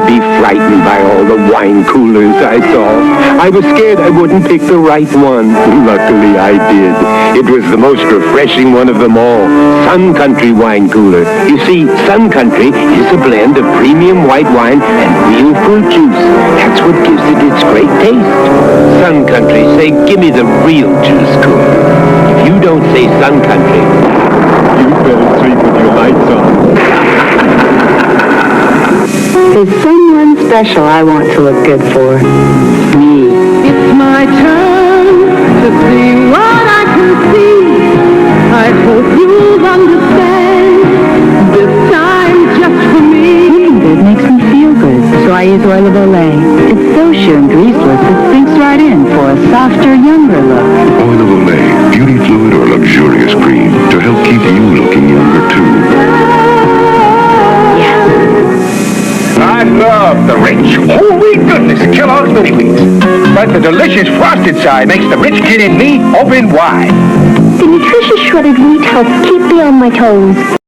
be frightened by all the wine coolers I saw. I was scared I wouldn't pick the right one. Luckily, I did. It was the most refreshing one of them all. Sun Country wine cooler. You see, Sun Country is a blend of premium white wine and real fruit juice. That's what gives it its great taste. Sun Country, say, give me the real juice cooler. If you don't say Sun Country, you better sleep with your lights on. There's someone special I want to look good for. Me. It's my turn to see what I can see. I hope you'll understand. This time just for me. Looking good makes me feel good, so I use Oil of Olay. It's so sheer and greaseless, it sinks right in for a softer, younger look. Oil of Olay, beauty fluid or luxurious cream to help keep you looking younger too. I love the Rich. Holy goodness, Kellogg's Mini Wheats. But the delicious frosted side makes the rich kid in me open wide. The nutritious shredded wheat helps keep me on my toes.